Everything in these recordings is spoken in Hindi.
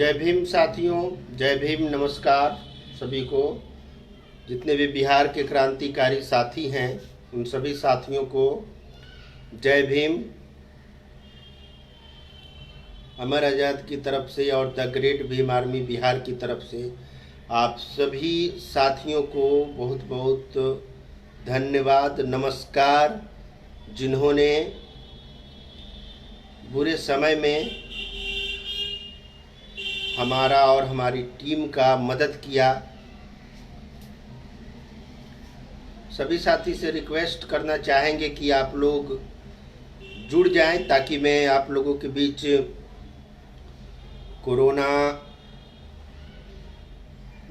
जय भीम साथियों, जय भीम, नमस्कार सभी को। जितने भी बिहार के क्रांतिकारी साथी हैं उन सभी साथियों को जय भीम। अमर आज़ाद की तरफ से और the great Bhim army Bihar की तरफ से आप सभी साथियों को बहुत बहुत धन्यवाद, नमस्कार। जिन्होंने बुरे समय में हमारा और हमारी टीम का मदद किया। सभी साथी से रिक्वेस्ट करना चाहेंगे कि आप लोग जुड़ जाएं ताकि मैं आप लोगों के बीच कोरोना,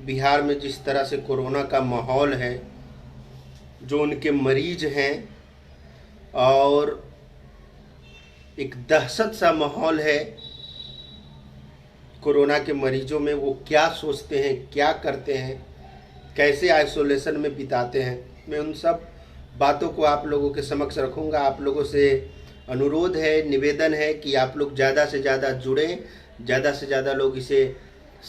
बिहार में जिस तरह से कोरोना का माहौल है, जो उनके मरीज हैं और एक दहशत सा माहौल है कोरोना के मरीजों में, वो क्या सोचते हैं, क्या करते हैं, कैसे आइसोलेशन में बिताते हैं, मैं उन सब बातों को आप लोगों के समक्ष रखूँगा। आप लोगों से अनुरोध है, निवेदन है कि आप लोग ज़्यादा से ज़्यादा जुड़ें, ज़्यादा से ज़्यादा लोग इसे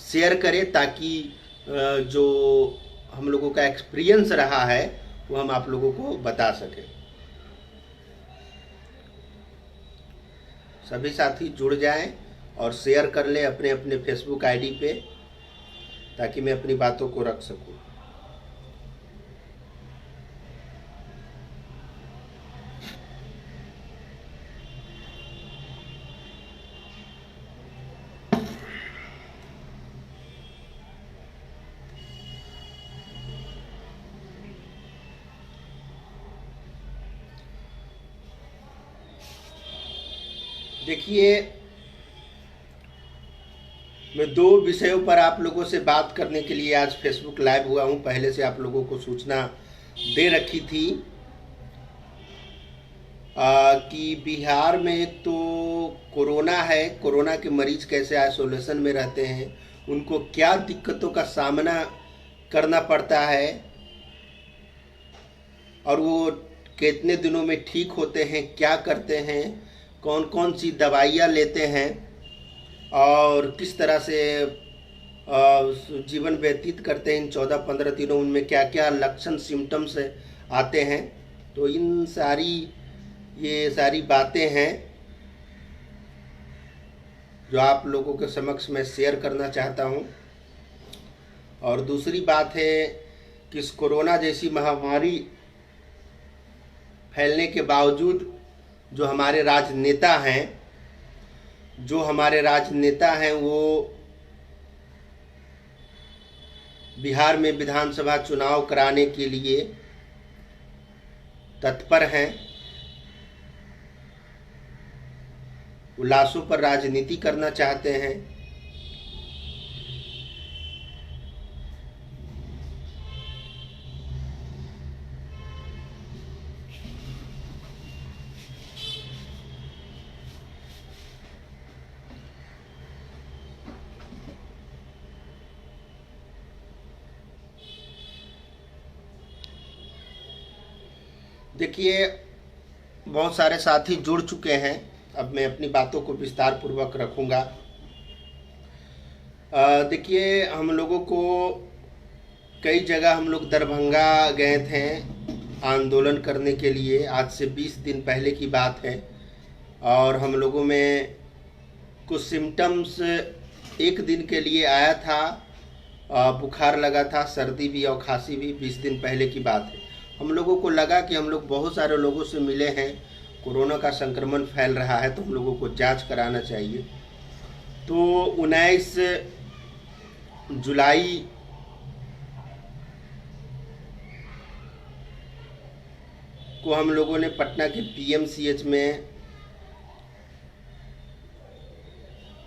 शेयर करें ताकि जो हम लोगों का एक्सपीरियंस रहा है वो हम आप लोगों को बता सकें। सभी साथी जुड़ जाएं और शेयर कर लें अपने अपने फेसबुक आईडी पे ताकि मैं अपनी बातों को रख सकूं। देखिए, मैं दो विषयों पर आप लोगों से बात करने के लिए आज फेसबुक लाइव हुआ हूं। पहले से आप लोगों को सूचना दे रखी थी कि बिहार में एक तो कोरोना है, कोरोना के मरीज कैसे आइसोलेशन में रहते हैं, उनको क्या दिक्कतों का सामना करना पड़ता है और वो कितने दिनों में ठीक होते हैं, क्या करते हैं, कौन कौन सी दवाइयाँ लेते हैं और किस तरह से जीवन व्यतीत करते हैं इन 14-15 दिनों, उनमें क्या क्या लक्षण सिम्टम्स आते हैं। तो ये सारी बातें हैं जो आप लोगों के समक्ष मैं शेयर करना चाहता हूं। और दूसरी बात है कि इस कोरोना जैसी महामारी फैलने के बावजूद जो हमारे राजनेता हैं वो बिहार में विधानसभा चुनाव कराने के लिए तत्पर हैं। वो लाशों पर राजनीति करना चाहते हैं। देखिए, बहुत सारे साथी जुड़ चुके हैं। अब मैं अपनी बातों को विस्तार पूर्वक रखूंगा। देखिए, हम लोगों को कई जगह, हम लोग दरभंगा गए थे आंदोलन करने के लिए। आज से 20 दिन पहले की बात है। और हम लोगों में कुछ सिम्टम्स एक दिन के लिए आया था, बुखार लगा था, सर्दी भी और खांसी भी। 20 दिन पहले की बात है। हम लोगों को लगा कि हम लोग बहुत सारे लोगों से मिले हैं, कोरोना का संक्रमण फैल रहा है तो हम लोगों को जांच कराना चाहिए। तो 19 जुलाई को हम लोगों ने पटना के पीएमसीएच में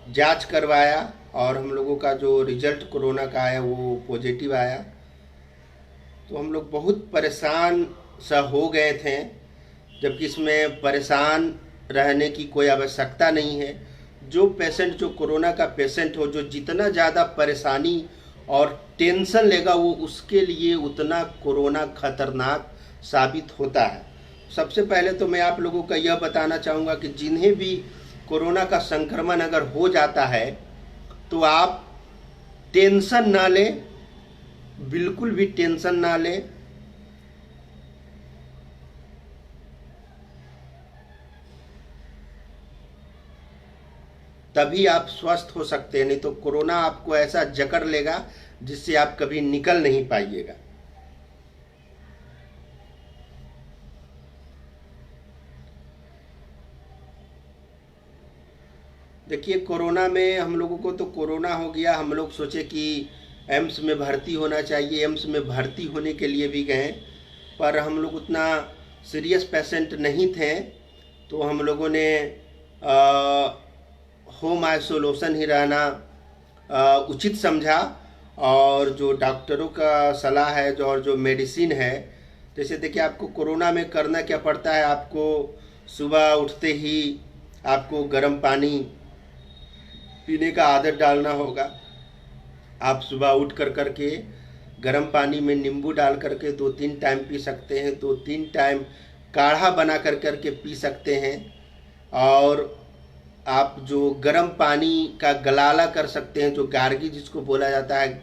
जांच करवाया और हम लोगों का जो रिजल्ट कोरोना का आया वो पॉजिटिव आया। तो हम लोग बहुत परेशान सा हो गए थे, जबकि इसमें परेशान रहने की कोई आवश्यकता नहीं है। जो पेशेंट, जो कोरोना का पेशेंट हो, जो जितना ज़्यादा परेशानी और टेंशन लेगा वो उसके लिए उतना कोरोना खतरनाक साबित होता है। सबसे पहले तो मैं आप लोगों का यह बताना चाहूँगा कि जिन्हें भी कोरोना का संक्रमण अगर हो जाता है तो आप टेंशन ना लें, बिल्कुल भी टेंशन ना लें। तभी आप स्वस्थ हो सकते हैं, नहीं तो कोरोना आपको ऐसा जकड़ लेगा जिससे आप कभी निकल नहीं पाइएगा। देखिए, कोरोना में हम लोगों को तो कोरोना हो गया, हम लोग सोचे कि एम्स में भर्ती होना चाहिए, एम्स में भर्ती होने के लिए भी गए, पर हम लोग उतना सीरियस पेशेंट नहीं थे, तो हम लोगों ने होम आइसोलेशन ही रहना उचित समझा। और जो डॉक्टरों का सलाह है और जो मेडिसिन है, जैसे देखिए आपको कोरोना में करना क्या पड़ता है, आपको सुबह उठते ही आपको गर्म पानी पीने का आदत डालना होगा। आप सुबह उठ कर के गर्म पानी में नींबू डाल करके 2-3 टाइम पी सकते हैं, 2-3 टाइम काढ़ा बना कर के पी सकते हैं। और आप जो गर्म पानी का गलाला कर सकते हैं, जो गार्गी जिसको बोला जाता है,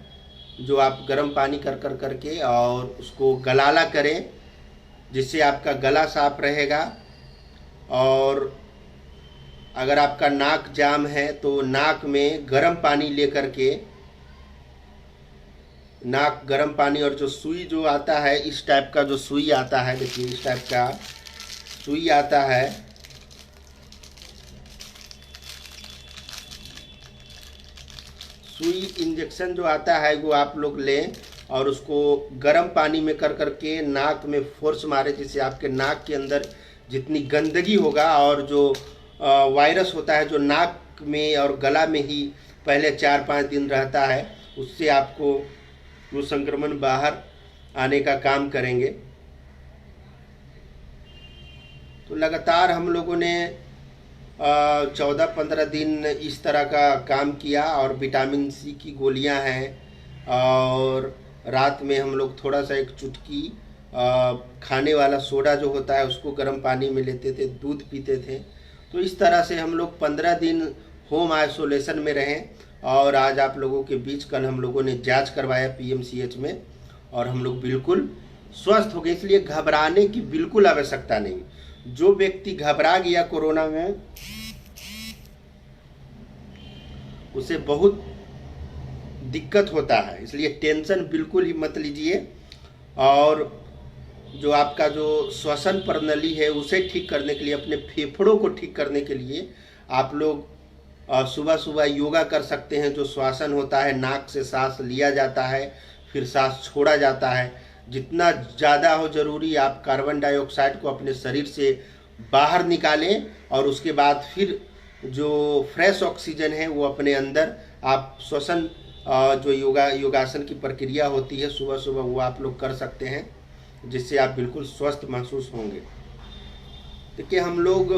जो आप गर्म पानी कर करके और उसको गलाला करें, जिससे आपका गला साफ रहेगा। और अगर आपका नाक जाम है तो नाक में गर्म पानी लेकर के, नाक गर्म पानी, और जो सुई जो आता है, इस टाइप का जो सुई आता है, देखिए इस टाइप का सुई आता है, सुई इंजेक्शन जो आता है वो आप लोग लें और उसको गर्म पानी में कर करके नाक में फोर्स मारे, जिससे आपके नाक के अंदर जितनी गंदगी होगा और जो वायरस होता है जो नाक में और गला में ही पहले 4-5 दिन रहता है, उससे आपको वो संक्रमण बाहर आने का काम करेंगे। तो लगातार हम लोगों ने 14-15 दिन इस तरह का काम किया। और विटामिन सी की गोलियां हैं, और रात में हम लोग थोड़ा सा एक चुटकी खाने वाला सोडा जो होता है उसको गर्म पानी में लेते थे, दूध पीते थे। तो इस तरह से हम लोग 15 दिन होम आइसोलेशन में रहें। और आज आप लोगों के बीच कल हम लोगों ने जांच करवाया पीएमसीएच में, और हम लोग बिल्कुल स्वस्थ हो गए। इसलिए घबराने की बिल्कुल आवश्यकता नहीं। जो व्यक्ति घबरा गया कोरोना में, उसे बहुत दिक्कत होता है, इसलिए टेंशन बिल्कुल ही मत लीजिए। और जो आपका जो श्वसन प्रणाली है उसे ठीक करने के लिए, अपने फेफड़ों को ठीक करने के लिए आप लोग सुबह सुबह योगा कर सकते हैं। जो श्वसन होता है, नाक से सांस लिया जाता है फिर सांस छोड़ा जाता है, जितना ज़्यादा हो जरूरी आप कार्बन डाइऑक्साइड को अपने शरीर से बाहर निकालें, और उसके बाद फिर जो फ्रेश ऑक्सीजन है वो अपने अंदर आप श्वसन जो योगासन की प्रक्रिया होती है सुबह सुबह, वो आप लोग कर सकते हैं, जिससे आप बिल्कुल स्वस्थ महसूस होंगे। देखिए, हम लोग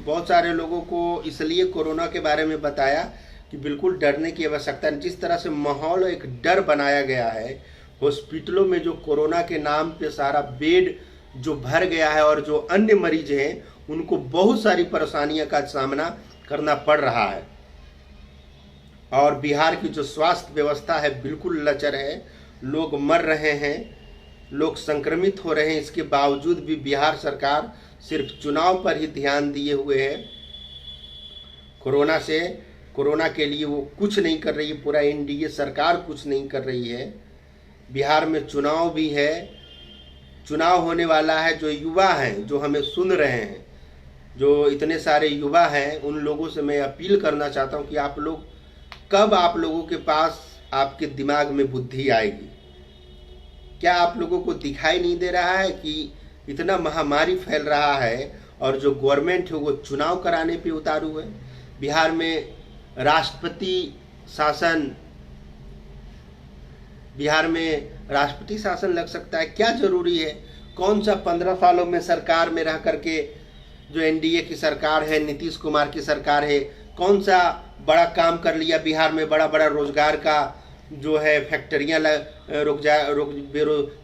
बहुत सारे लोगों को इसलिए कोरोना के बारे में बताया कि बिल्कुल डरने की आवश्यकता नहीं। जिस तरह से माहौल एक डर बनाया गया है, हॉस्पिटलों में जो कोरोना के नाम पे सारा बेड जो भर गया है, और जो अन्य मरीज हैं उनको बहुत सारी परेशानियों का सामना करना पड़ रहा है। और बिहार की जो स्वास्थ्य व्यवस्था है बिल्कुल लचर है, लोग मर रहे हैं, लोग संक्रमित हो रहे हैं। इसके बावजूद भी बिहार सरकार सिर्फ चुनाव पर ही ध्यान दिए हुए है। कोरोना के लिए वो कुछ नहीं कर रही है, पूरा एनडीए सरकार कुछ नहीं कर रही है। बिहार में चुनाव भी है, चुनाव होने वाला है। जो युवा हैं, जो हमें सुन रहे हैं, जो इतने सारे युवा हैं, उन लोगों से मैं अपील करना चाहता हूँ कि आप लोग, कब आप लोगों के पास आपके दिमाग में बुद्धि आएगी? क्या आप लोगों को दिखाई नहीं दे रहा है कि इतना महामारी फैल रहा है और जो गवर्नमेंट है वो चुनाव कराने पे उतारू है? बिहार में राष्ट्रपति शासन लग सकता है, क्या जरूरी है? कौन सा 15 सालों में सरकार में रह करके, जो एनडीए की सरकार है, नीतीश कुमार की सरकार है, कौन सा बड़ा काम कर लिया बिहार में? बड़ा बड़ा रोजगार का जो है फैक्ट्रियाँ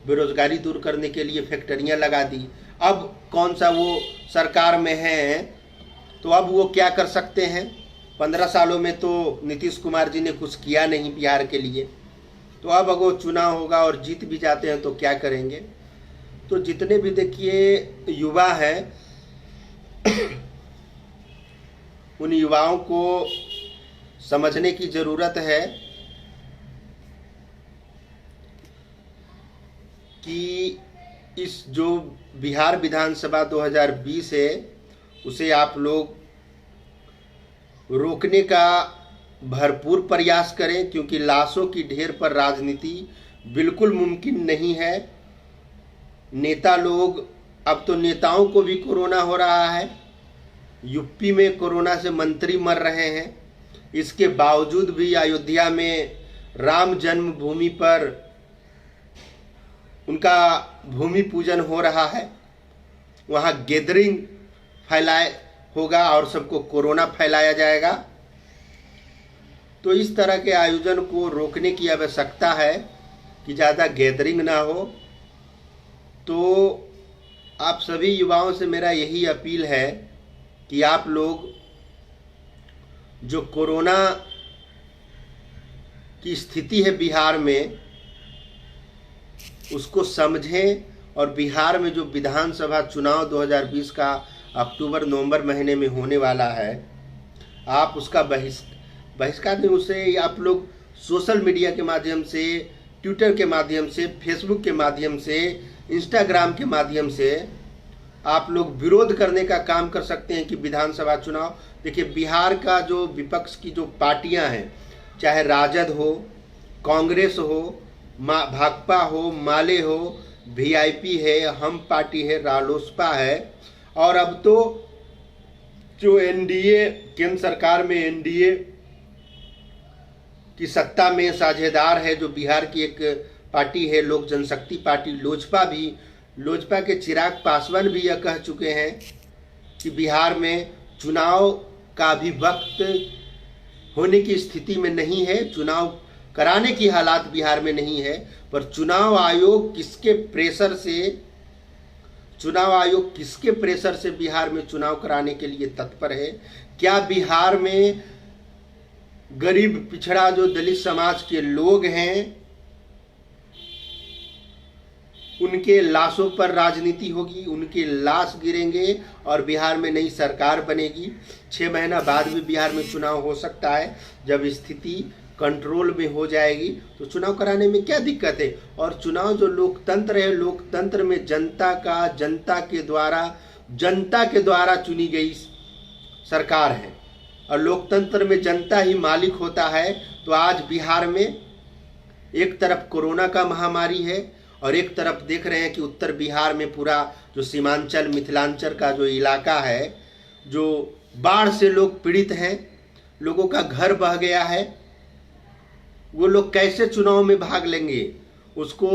बेरोजगारी दूर करने के लिए फैक्ट्रियाँ लगा दी। अब कौन सा वो सरकार में है, तो अब वो क्या कर सकते हैं? 15 सालों में तो नीतीश कुमार जी ने कुछ किया नहीं बिहार के लिए। तो अब अगर चुनाव होगा और जीत भी जाते हैं तो क्या करेंगे। तो जितने भी देखिए युवा हैं उन युवाओं को समझने की ज़रूरत है कि इस जो बिहार विधानसभा 2020 है उसे आप लोग रोकने का भरपूर प्रयास करें, क्योंकि लाशों की ढेर पर राजनीति बिल्कुल मुमकिन नहीं है। नेता लोग, अब तो नेताओं को भी कोरोना हो रहा है, यूपी में कोरोना से मंत्री मर रहे हैं, इसके बावजूद भी अयोध्या में राम जन्मभूमि पर उनका भूमि पूजन हो रहा है, वहाँ गैदरिंग फैलाए होगा और सबको कोरोना फैलाया जाएगा। तो इस तरह के आयोजन को रोकने की आवश्यकता है कि ज़्यादा गैदरिंग ना हो। तो आप सभी युवाओं से मेरा यही अपील है कि आप लोग जो कोरोना की स्थिति है बिहार में उसको समझें, और बिहार में जो विधानसभा चुनाव 2020 का अक्टूबर नवंबर महीने में होने वाला है, आप उसका बहिष्कार नहीं, उसे आप लोग सोशल मीडिया के माध्यम से, ट्विटर के माध्यम से, फेसबुक के माध्यम से, इंस्टाग्राम के माध्यम से आप लोग विरोध करने का काम कर सकते हैं कि विधानसभा चुनाव। देखिए बिहार का जो विपक्ष की जो पार्टियां हैं, चाहे राजद हो, कांग्रेस हो, भाकपा हो, माले हो, वीआईपी है, हम पार्टी है, रालोसपा है, और अब तो जो एनडीए केंद्र सरकार में एनडीए की सत्ता में साझेदार है, जो बिहार की एक पार्टी है लोक जनशक्ति पार्टी, लोजपा के चिराग पासवान भी यह कह चुके हैं कि बिहार में चुनाव का भी वक्त होने की स्थिति में नहीं है, चुनाव कराने की हालात बिहार में नहीं है। पर चुनाव आयोग किसके प्रेशर से बिहार में चुनाव कराने के लिए तत्पर है? क्या बिहार में गरीब पिछड़ा जो दलित समाज के लोग हैं उनके लाशों पर राजनीति होगी, उनके लाश गिरेंगे और बिहार में नई सरकार बनेगी। 6 महीना बाद भी बिहार में चुनाव हो सकता है। जब स्थिति कंट्रोल में हो जाएगी तो चुनाव कराने में क्या दिक्कत है। और चुनाव जो लोकतंत्र है, लोकतंत्र में जनता के द्वारा चुनी गई सरकार है और लोकतंत्र में जनता ही मालिक होता है। तो आज बिहार में एक तरफ कोरोना का महामारी है और एक तरफ देख रहे हैं कि उत्तर बिहार में पूरा जो सीमांचल मिथिलांचल का जो इलाका है, जो बाढ़ से लोग पीड़ित हैं, लोगों का घर बह गया है, वो लोग कैसे चुनाव में भाग लेंगे? उसको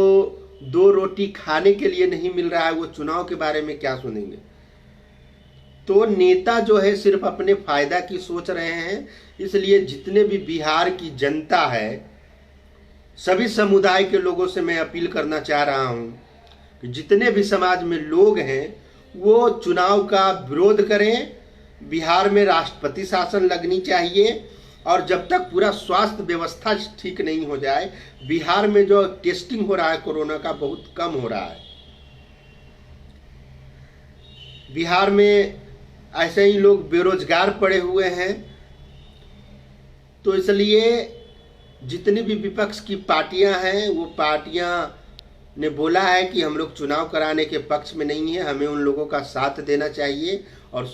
2 रोटी खाने के लिए नहीं मिल रहा है, वो चुनाव के बारे में क्या सुनेंगे? तो नेता जो है सिर्फ अपने फायदा की सोच रहे हैं। इसलिए जितने भी बिहार की जनता है, सभी समुदाय के लोगों से मैं अपील करना चाह रहा हूं कि जितने भी समाज में लोग हैं वो चुनाव का विरोध करें। बिहार में राष्ट्रपति शासन लगनी चाहिए और जब तक पूरा स्वास्थ्य व्यवस्था ठीक नहीं हो जाए, बिहार में जो टेस्टिंग हो रहा है कोरोना का बहुत कम हो रहा है। बिहार में ऐसे ही लोग बेरोजगार पड़े हुए हैं। तो इसलिए जितनी भी विपक्ष की पार्टियां हैं वो पार्टियां ने बोला है कि हम लोग चुनाव कराने के पक्ष में नहीं है, हमें उन लोगों का साथ देना चाहिए। और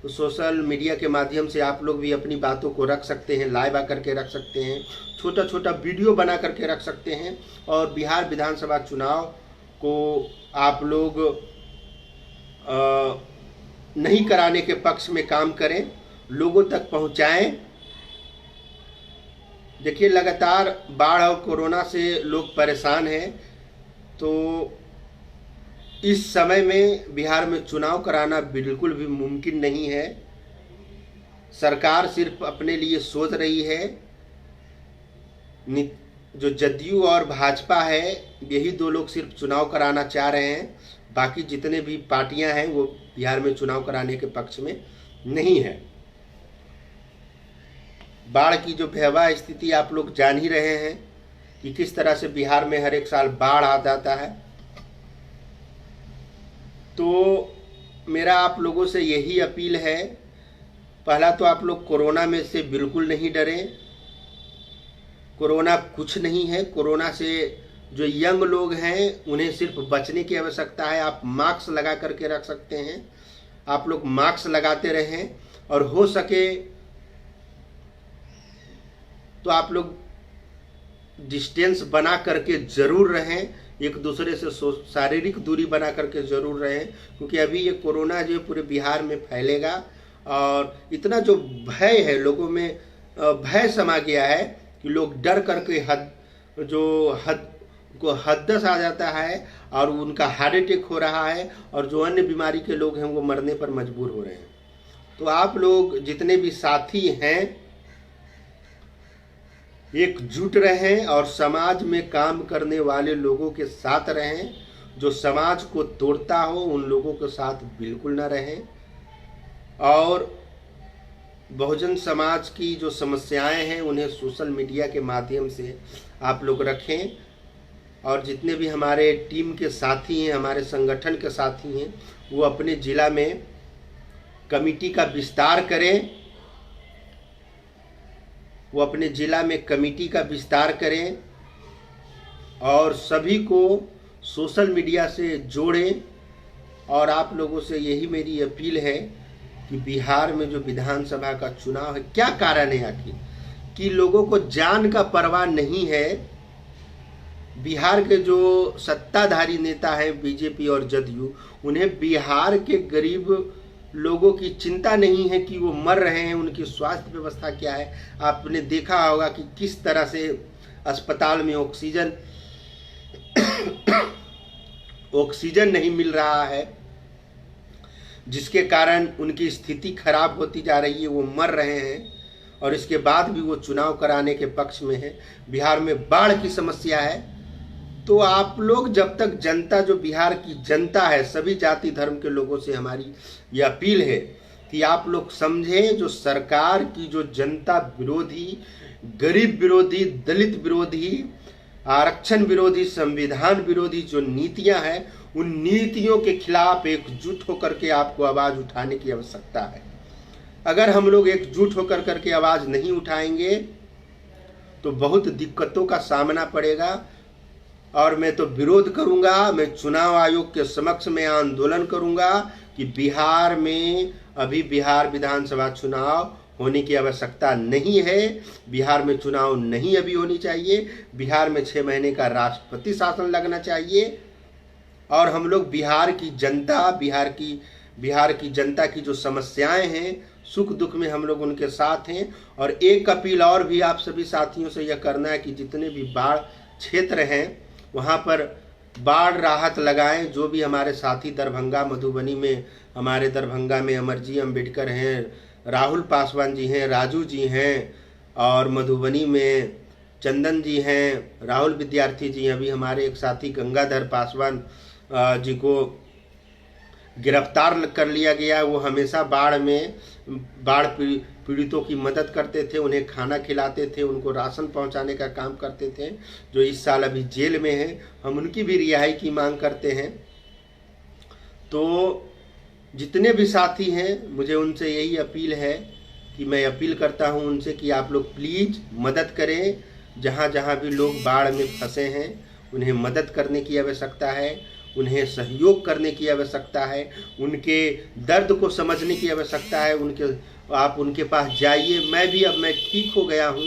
सोशल मीडिया के माध्यम से आप लोग भी अपनी बातों को रख सकते हैं, लाइव आकर के रख सकते हैं, छोटा छोटा वीडियो बना करके रख सकते हैं। और बिहार विधानसभा चुनाव को आप लोग नहीं कराने के पक्ष में काम करें, लोगों तक पहुंचाएं। देखिए लगातार बाढ़ और कोरोना से लोग परेशान हैं। तो इस समय में बिहार में चुनाव कराना बिल्कुल भी मुमकिन नहीं है। सरकार सिर्फ अपने लिए सोच रही है। जो जदयू और भाजपा है, यही 2 लोग सिर्फ चुनाव कराना चाह रहे हैं। बाकी जितने भी पार्टियां हैं वो बिहार में चुनाव कराने के पक्ष में नहीं है। बाढ़ की जो भयावह स्थिति आप लोग जान ही रहे हैं कि किस तरह से बिहार में हर एक साल बाढ़ आ जाता है। तो मेरा आप लोगों से यही अपील है, पहला तो आप लोग कोरोना में से बिल्कुल नहीं डरें। कोरोना कुछ नहीं है। कोरोना से जो यंग लोग हैं उन्हें सिर्फ बचने की आवश्यकता है। आप मास्क लगा करके रख सकते हैं, आप लोग मास्क लगाते रहें, और हो सके तो आप लोग डिस्टेंस बना करके ज़रूर रहें, एक दूसरे से शारीरिक दूरी बना करके ज़रूर रहें, क्योंकि अभी ये कोरोना जो पूरे बिहार में फैलेगा और इतना जो भय है लोगों में, भय समा गया है कि लोग डर करके हदस आ जाता है और उनका हार्ट अटैक हो रहा है, और जो अन्य बीमारी के लोग हैं वो मरने पर मजबूर हो रहे हैं। तो आप लोग जितने भी साथी हैं एकजुट रहें और समाज में काम करने वाले लोगों के साथ रहें। जो समाज को तोड़ता हो उन लोगों के साथ बिल्कुल न रहें, और बहुजन समाज की जो समस्याएं हैं उन्हें सोशल मीडिया के माध्यम से आप लोग रखें। और जितने भी हमारे टीम के साथी हैं, हमारे संगठन के साथी हैं, वो अपने ज़िला में कमेटी का विस्तार करें, वो अपने ज़िला में कमेटी का विस्तार करें और सभी को सोशल मीडिया से जोड़ें। और आप लोगों से यही मेरी अपील है कि बिहार में जो विधानसभा का चुनाव है, क्या कारण है आखिर कि लोगों को जान का परवाह नहीं है। बिहार के जो सत्ताधारी नेता हैं बीजेपी और जदयू, उन्हें बिहार के गरीब लोगों की चिंता नहीं है कि वो मर रहे हैं, उनकी स्वास्थ्य व्यवस्था क्या है। आपने देखा होगा कि किस तरह से अस्पताल में ऑक्सीजन नहीं मिल रहा है, जिसके कारण उनकी स्थिति खराब होती जा रही है, वो मर रहे हैं, और इसके बाद भी वो चुनाव कराने के पक्ष में है। बिहार में बाढ़ की समस्या है। तो आप लोग जब तक जनता, जो बिहार की जनता है, सभी जाति धर्म के लोगों से हमारी यह अपील है कि आप लोग समझें, जो सरकार की जो जनता विरोधी, गरीब विरोधी, दलित विरोधी, आरक्षण विरोधी, संविधान विरोधी जो नीतियां हैं, उन नीतियों के खिलाफ एकजुट होकर के आपको आवाज उठाने की आवश्यकता है। अगर हम लोग एकजुट होकर करके आवाज नहीं उठाएंगे तो बहुत दिक्कतों का सामना पड़ेगा। और मैं तो विरोध करूंगा, मैं चुनाव आयोग के समक्ष में आंदोलन करूंगा कि बिहार में अभी बिहार विधानसभा चुनाव होने की आवश्यकता नहीं है। बिहार में चुनाव नहीं अभी होनी चाहिए। बिहार में 6 महीने का राष्ट्रपति शासन लगना चाहिए। और हम लोग बिहार की जनता की जो समस्याएं हैं, सुख दुख में हम लोग उनके साथ हैं। और एक अपील और भी आप सभी साथियों से यह करना है कि जितने भी बाढ़ क्षेत्र हैं वहाँ पर बाढ़ राहत लगाएं। जो भी हमारे साथी दरभंगा, मधुबनी में, हमारे दरभंगा में अमरजी अम्बेडकर हैं, राहुल पासवान जी हैं, राजू जी हैं, और मधुबनी में चंदन जी हैं, राहुल विद्यार्थी जी हैं। अभी हमारे एक साथी गंगाधर पासवान जी को गिरफ्तार कर लिया गया। वो हमेशा बाढ़ पीड़ितों की मदद करते थे, उन्हें खाना खिलाते थे, उनको राशन पहुंचाने का काम करते थे, जो इस साल अभी जेल में हैं। हम उनकी भी रिहाई की मांग करते हैं। तो जितने भी साथी हैं, मुझे उनसे यही अपील है कि मैं अपील करता हूं उनसे कि आप लोग प्लीज़ मदद करें। जहां जहां भी लोग बाढ़ में फंसे हैं उन्हें मदद करने की आवश्यकता है, उन्हें सहयोग करने की आवश्यकता है, उनके दर्द को समझने की आवश्यकता है। आप उनके पास जाइए। मैं ठीक हो गया हूँ,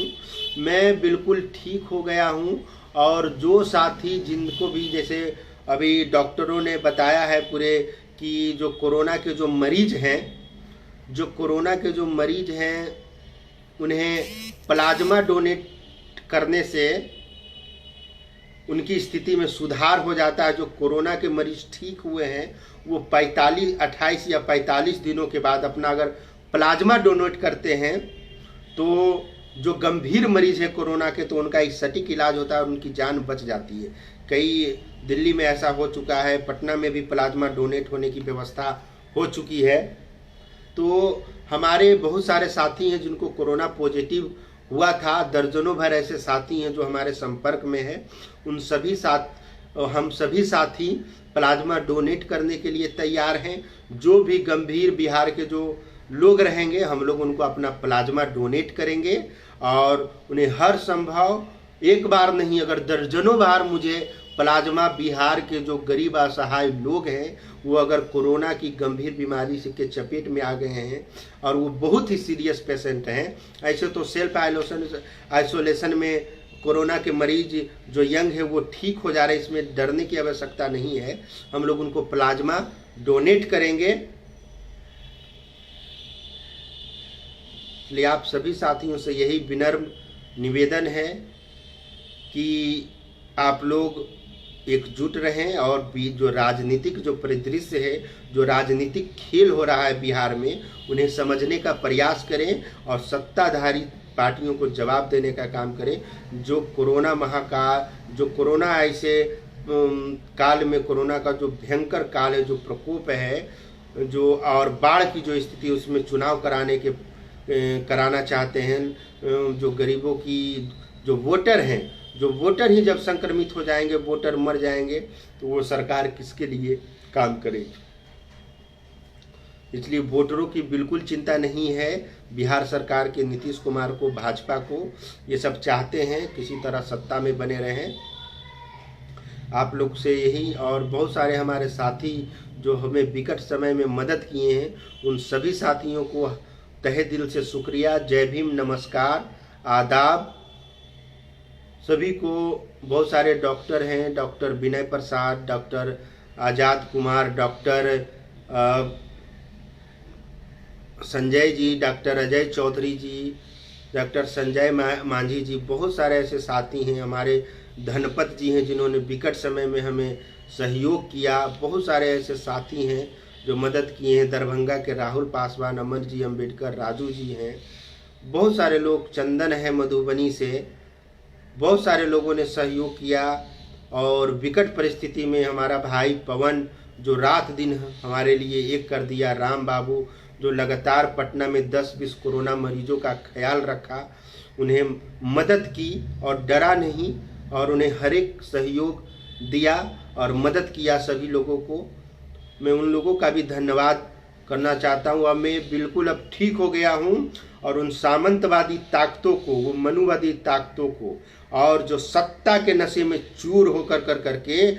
मैं बिल्कुल ठीक हो गया हूँ। और जो साथी जिनको भी, जैसे अभी डॉक्टरों ने बताया है पूरे कि जो कोरोना के जो मरीज हैं उन्हें प्लाज्मा डोनेट करने से उनकी स्थिति में सुधार हो जाता है। जो कोरोना के मरीज ठीक हुए हैं वो 28 या 45 दिनों के बाद अपना अगर प्लाज्मा डोनेट करते हैं तो जो गंभीर मरीज है कोरोना के, तो उनका एक सटीक इलाज होता है और उनकी जान बच जाती है। कई दिल्ली में ऐसा हो चुका है, पटना में भी प्लाज्मा डोनेट होने की व्यवस्था हो चुकी है। तो हमारे बहुत सारे साथी हैं जिनको कोरोना पॉजिटिव हुआ था। दर्जनों भर ऐसे साथी हैं जो हमारे संपर्क में हैं। हम सभी साथी प्लाज्मा डोनेट करने के लिए तैयार हैं। जो भी गंभीर बिहार के जो लोग रहेंगे, हम लोग उनको अपना प्लाज्मा डोनेट करेंगे और उन्हें हर संभव, एक बार नहीं अगर दर्जनों बार मुझे प्लाज्मा, बिहार के जो गरीब असहाय लोग हैं, वो अगर कोरोना की गंभीर बीमारी से के चपेट में आ गए हैं और वो बहुत ही सीरियस पेशेंट हैं, ऐसे तो सेल्फ आइसोलेशन में कोरोना के मरीज जो यंग है वो ठीक हो जा रहे हैं, इसमें डरने की आवश्यकता नहीं है। हम लोग उनको प्लाज्मा डोनेट करेंगे। इसलिए आप सभी साथियों से यही विनम्र निवेदन है कि आप लोग एकजुट रहें और जो राजनीतिक जो परिदृश्य है, जो राजनीतिक खेल हो रहा है बिहार में, उन्हें समझने का प्रयास करें और सत्ताधारी पार्टियों को जवाब देने का काम करें। जो कोरोना महाकाल, जो कोरोना ऐसे काल में, कोरोना का जो भयंकर काल है, जो प्रकोप है, जो और बाढ़ की जो स्थिति, उसमें चुनाव कराना चाहते हैं। जो गरीबों की जो वोटर हैं, जो वोटर ही जब संक्रमित हो जाएंगे, वोटर मर जाएंगे, तो वो सरकार किसके लिए काम करेगी। इसलिए वोटरों की बिल्कुल चिंता नहीं है। बिहार सरकार के नीतीश कुमार को, भाजपा को, ये सब चाहते हैं किसी तरह सत्ता में बने रहें। आप लोग से यही, और बहुत सारे हमारे साथी जो हमें विकट समय में मदद किए हैं, उन सभी साथियों को तहे दिल से शुक्रिया। जय भीम, नमस्कार, आदाब सभी को। बहुत सारे डॉक्टर हैं, डॉक्टर विनय प्रसाद, डॉक्टर आज़ाद कुमार, डॉक्टर संजय जी, डॉक्टर अजय चौधरी जी, डॉक्टर संजय मांझी जी, बहुत सारे ऐसे साथी हैं। हमारे धनपत जी हैं जिन्होंने विकट समय में हमें सहयोग किया। बहुत सारे ऐसे साथी हैं जो मदद किए हैं। दरभंगा के राहुल पासवान, अमर जी अम्बेडकर, राजू जी हैं, बहुत सारे लोग, चंदन है मधुबनी से, बहुत सारे लोगों ने सहयोग किया। और विकट परिस्थिति में हमारा भाई पवन जो रात दिन हमारे लिए एक कर दिया, राम बाबू जो लगातार पटना में 10-20 कोरोना मरीजों का ख्याल रखा, उन्हें मदद की और डरा नहीं, और उन्हें हर एक सहयोग दिया और मदद किया सभी लोगों को। मैं उन लोगों का भी धन्यवाद करना चाहता हूँ। अब मैं बिल्कुल अब ठीक हो गया हूँ और उन सामंतवादी ताकतों को, वो मनुवादी ताकतों को, और जो सत्ता के नशे में चूर होकर करके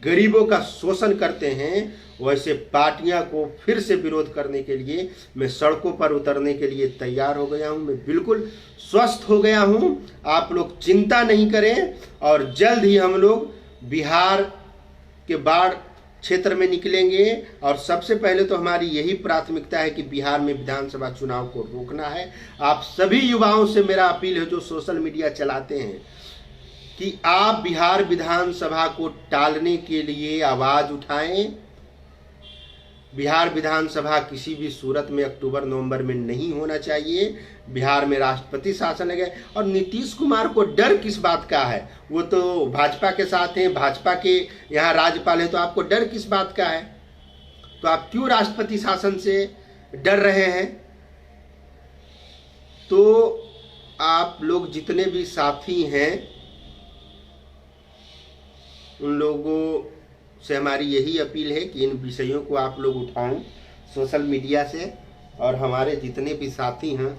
गरीबों का शोषण करते हैं, वैसे पार्टियां को फिर से विरोध करने के लिए मैं सड़कों पर उतरने के लिए तैयार हो गया हूं। मैं बिल्कुल स्वस्थ हो गया हूं। आप लोग चिंता नहीं करें और जल्द ही हम लोग बिहार के बाढ़ क्षेत्र में निकलेंगे। और सबसे पहले तो हमारी यही प्राथमिकता है कि बिहार में विधानसभा चुनाव को रोकना है। आप सभी युवाओं से मेरा अपील है जो सोशल मीडिया चलाते हैं कि आप बिहार विधानसभा को टालने के लिए आवाज उठाएं। बिहार विधानसभा किसी भी सूरत में अक्टूबर-नवंबर में नहीं होना चाहिए। बिहार में राष्ट्रपति शासन लगे। और नीतीश कुमार को डर किस बात का है? वो तो भाजपा के साथ हैं, भाजपा के यहाँ राज्यपाल है, तो आपको डर किस बात का है? तो आप क्यों राष्ट्रपति शासन से डर रहे हैं? तो आप लोग जितने भी साथी हैं, उन लोगों से हमारी यही अपील है कि इन विषयों को आप लोग उठाएं सोशल मीडिया से, और हमारे जितने भी साथी हैं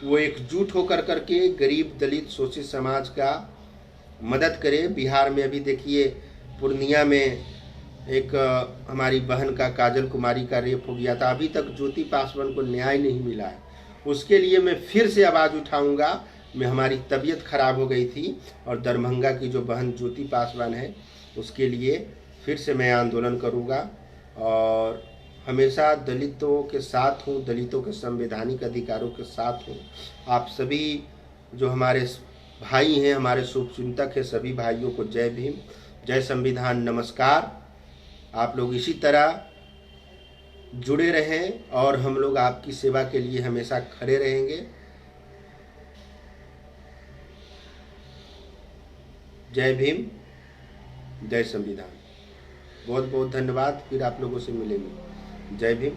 वो एकजुट होकर करके गरीब, दलित, शोषित समाज का मदद करें। बिहार में अभी देखिए पूर्णिया में एक हमारी बहन का, काजल कुमारी का रेप हो गया था। अभी तक ज्योति पासवान को न्याय नहीं मिला है। उसके लिए मैं फिर से आवाज़ उठाऊंगा। में हमारी तबीयत खराब हो गई थी और दरभंगा की जो बहन ज्योति पासवान है, उसके लिए फिर से मैं आंदोलन करूंगा और हमेशा दलितों के साथ हूँ, दलितों के संवैधानिक अधिकारों के साथ हूँ। आप सभी जो हमारे भाई हैं, हमारे शुभचिंतक हैं, सभी भाइयों को जय भीम, जय संविधान, नमस्कार। आप लोग इसी तरह जुड़े रहें और हम लोग आपकी सेवा के लिए हमेशा खड़े रहेंगे। जय भीम, जय संविधान। बहुत बहुत धन्यवाद। फिर आप लोगों से मिलेंगे। जय भीम।